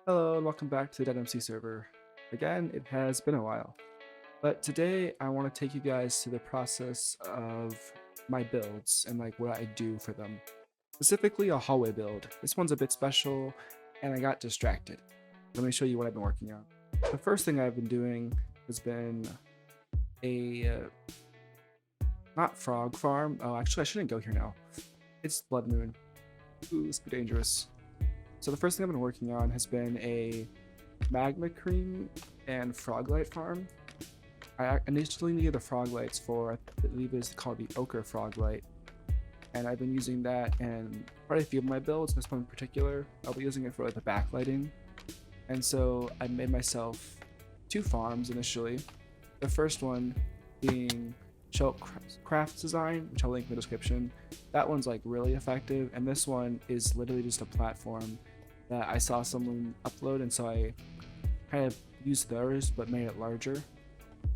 Hello and welcome back to the DeadMC server. Again, it has been a while, but today I want to take you guys to the process of my builds and like what I do for them. Specifically a hallway build. This one's a bit special and I got distracted. Let me show you what I've been working on. The first thing I've been doing has been a not frog farm. Oh, actually I shouldn't go here now. It's blood moon. Ooh, this could be dangerous. So the first thing I've been working on has been a magma cream and froglight farm. I initially needed the froglights for, I believe it's called the ochre froglight, and I've been using that in quite a few of my builds. This one in particular, I'll be using it for like the backlighting. And so I made myself two farms initially. The first one being Shell Crafts Design, which I'll link in the description. That one's like really effective, and this one is literally just a platform that I saw someone upload, and so I kind of used theirs but made it larger.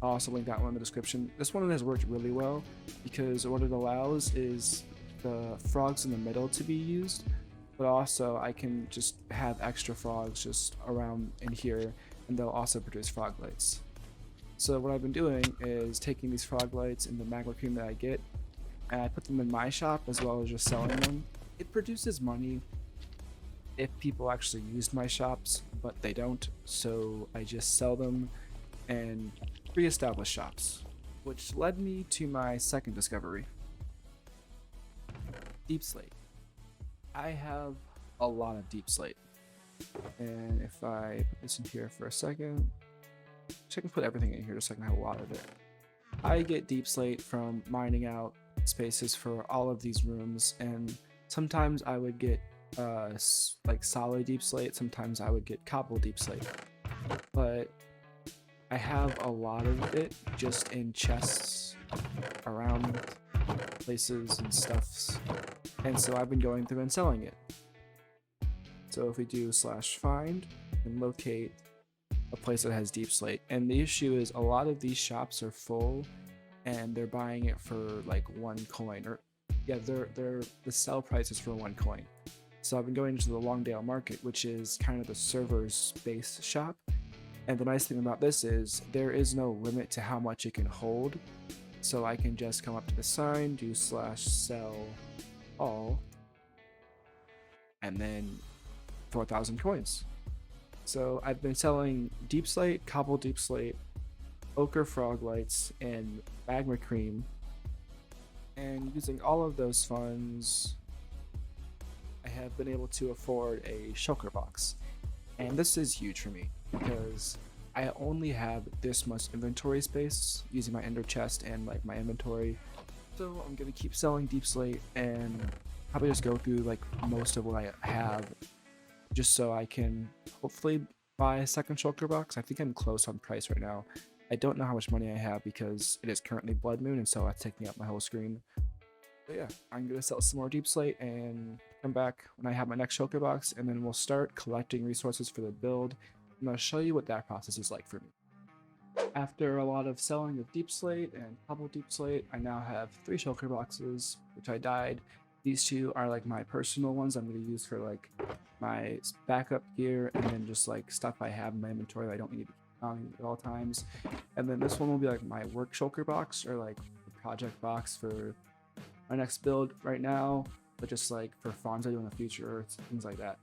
I'll also link that one in the description. This one has worked really well because what it allows is the frogs in the middle to be used, but also I can just have extra frogs just around in here, and they'll also produce frog lights. So what I've been doing is taking these frog lights and the magma cream that I get, and I put them in my shop as well as just selling them. It produces money if people actually used my shops, but they don't, so I just sell them and re-establish shops, which led me to my second discovery, deep slate. I have a lot of deep slate, and if I put this in here for a second, I can put everything in here just so I can have a lot of it. I get deep slate from mining out spaces for all of these rooms, and sometimes I would get like solid deep slate, sometimes I would get cobble deep slate, but I have a lot of it just in chests around places and stuffs, and so I've been going through and selling it. So if we do /find and locate a place that has deep slate, and the issue is a lot of these shops are full and they're buying it for like 1 coin, or yeah, the sell price is for 1 coin. So I've been going into the Longdale Market, which is kind of the server's base shop, and the nice thing about this is there is no limit to how much it can hold, so I can just come up to the sign, do /sell all, and then 4,000 coins. So I've been selling deep slate, cobble deep slate, ochre frog lights, and magma cream, and using all of those funds I have been able to afford a shulker box. And this is huge for me because I only have this much inventory space using my ender chest and like my inventory. So I'm gonna keep selling deep slate and probably just go through like most of what I have just so I can hopefully buy a second shulker box. I think I'm close on price right now. I don't know how much money I have because it is currently blood moon, and so that's taking up my whole screen. But yeah, I'm gonna sell some more deep slate and come back when I have my next shulker box, and then we'll start collecting resources for the build, and I'll show you what that process is like for me. After a lot of selling of deep slate and cobble deep slate, I now have 3 shulker boxes, which I dyed. These 2 are like my personal ones I'm going to use for like my backup gear and then just like stuff I have in my inventory that I don't need to keep on at all times. And then this one will be like my work shulker box, or like the project box for my next build right now, but just like for farms I do in the future or things like that.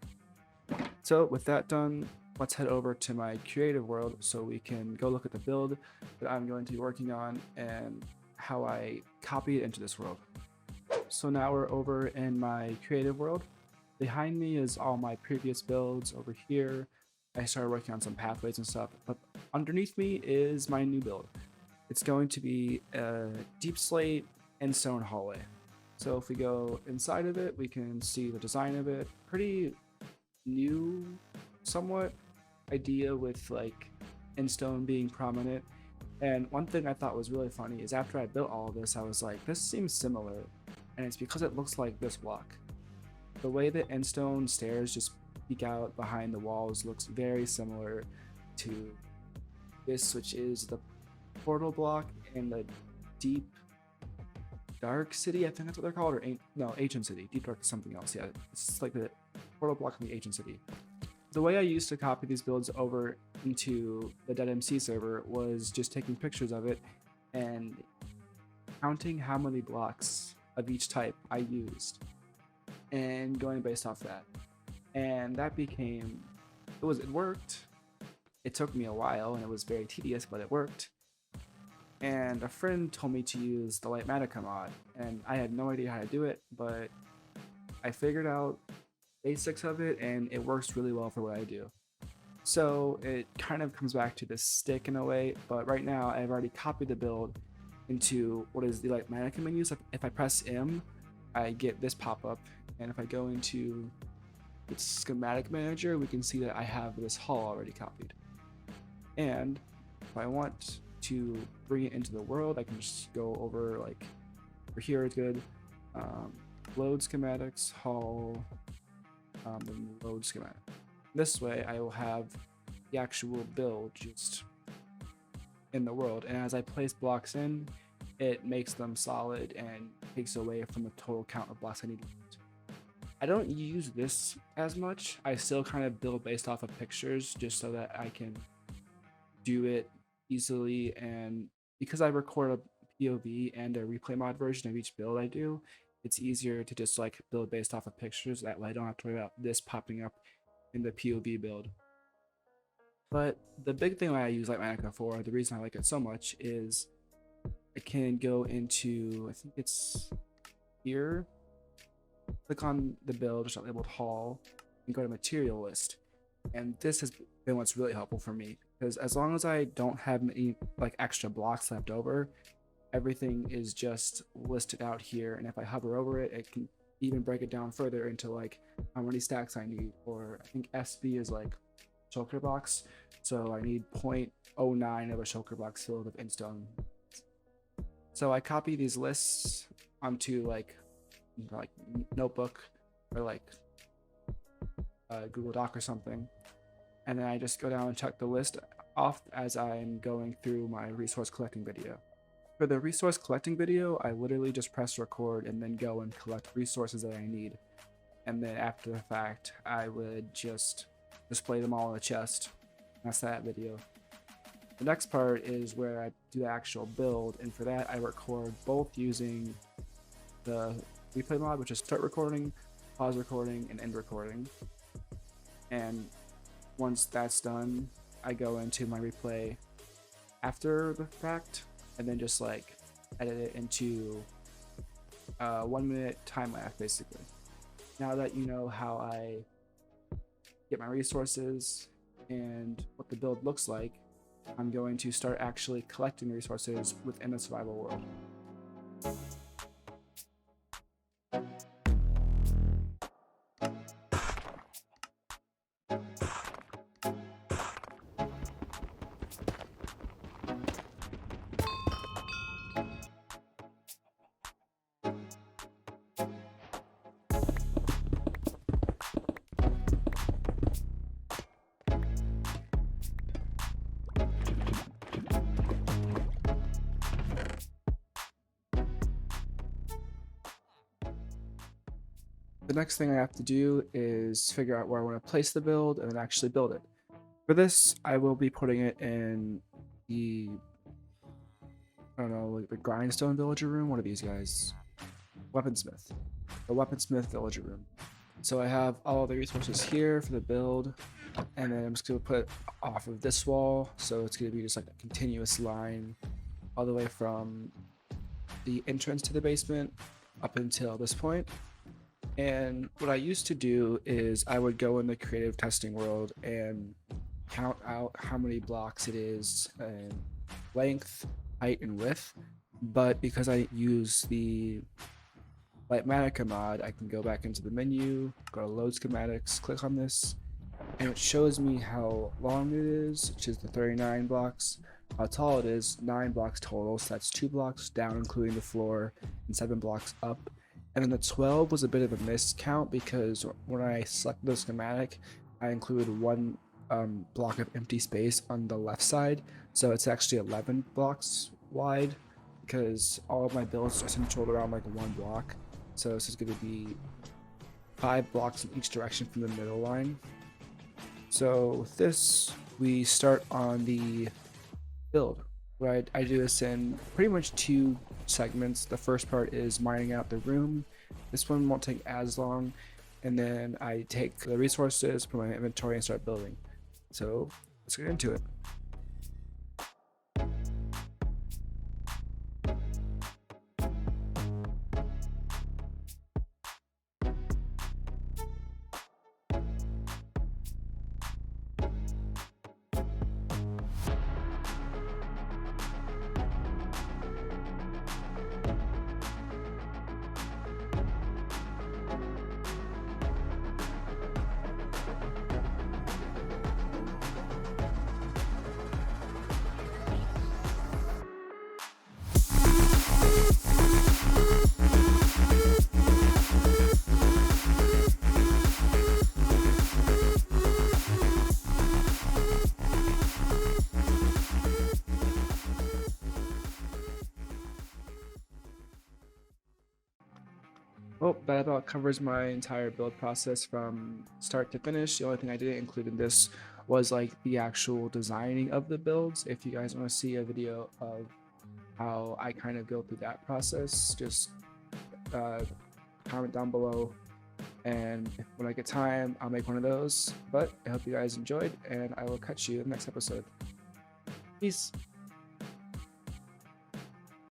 So with that done, let's head over to my creative world so we can go look at the build that I'm going to be working on and how I copy it into this world. So now we're over in my creative world. Behind me is all my previous builds. Over here, I started working on some pathways and stuff, but underneath me is my new build. It's going to be a deep slate and stone hallway. So if we go inside of it, we can see the design of it. Pretty new, somewhat, idea with like endstone being prominent. And one thing I thought was really funny is after I built all of this, I was like, this seems similar. And it's because it looks like this block. The way the endstone stairs just peek out behind the walls looks very similar to this, which is the portal block in the deep dark city. I think that's what they're called, or no, ancient city. Deep dark is something else. Yeah, it's like the portal block in the ancient city. the way I used to copy these builds over into the DeadMC server was just taking pictures of it and counting how many blocks of each type I used and going based off that. And that became, it worked. It took me a while and it was very tedious, but it worked. And a friend told me to use the Lightmatica mod, and I had no idea how to do it, but I figured out basics of it and it works really well for what I do. So it kind of comes back to this stick in a way, but right now I've already copied the build into what is the Lightmatica menu. So if I press M, I get this pop-up, and if I go into its schematic manager, we can see that I have this hull already copied. And if I want to bring it into the world, I can just go over, like, over here is good. Load schematics, hull, and load schematic. This way I will have the actual build just in the world, and as I place blocks in, it makes them solid and takes away from the total count of blocks I need to use. I don't use this as much. I still kind of build based off of pictures just so that I can do it easily, and because I record a POV and a replay mod version of each build I do, it's easier to just like build based off of pictures. That way I don't have to worry about this popping up in the POV build. But the big thing I use Lightmatica for, the reason I like it so much, is I can go into, I think it's here, click on the build, which is labeled hull, and go to material list. And this has been what's really helpful for me, because as long as I don't have any like extra blocks left over, everything is just listed out here, and if I hover over it, it can even break it down further into like how many stacks I need, or I think SB is like shulker box, so I need 0.09 of a shulker box filled with instone. So I copy these lists onto like notebook or like Google Doc or something, and then I just go down and check the list off as I'm going through my resource collecting video. For the resource collecting video, I literally just press record and then go and collect resources that I need. And then after the fact, I would just display them all in a chest. That's that video. The next part is where I do the actual build, and for that I record both using the replay mod, which is start recording, pause recording, and end recording. And once that's done, I go into my replay after the fact, and then just like edit it into 1 minute time lapse basically. Now that you know how I get my resources and what the build looks like, I'm going to start actually collecting resources within the survival world. The next thing I have to do is figure out where I want to place the build and then actually build it. For this, I will be putting it in the, I don't know, like the grindstone villager room, one of these guys, weaponsmith, the weaponsmith villager room. So I have all the resources here for the build, and then I'm just going to put it off of this wall, so it's going to be just like a continuous line all the way from the entrance to the basement up until this point. And what I used to do is I would go in the creative testing world and count out how many blocks it is in length, height, and width. But because I use the Lightmatica mod, I can go back into the menu, go to load schematics, click on this, and it shows me how long it is, which is the 39 blocks, how tall it is, 9 blocks total, so that's 2 blocks down including the floor and 7 blocks up. And then the 12 was a bit of a miscount because when I select the schematic, I included 1 block of empty space on the left side, so it's actually 11 blocks wide because all of my builds are centered around like 1 block. So this is going to be 5 blocks in each direction from the middle line. So with this, we start on the build. Right, I do this in pretty much 2 segments. The first part is mining out the room. This one won't take as long. And then I take the resources, put my inventory, and start building. So let's get into it. Well, that about covers my entire build process from start to finish. The only thing I didn't include in this was like the actual designing of the builds. If you guys want to see a video of how I kind of go through that process, just comment down below, and when I get time, I'll make one of those. But I hope you guys enjoyed, and I will catch you in the next episode. Peace.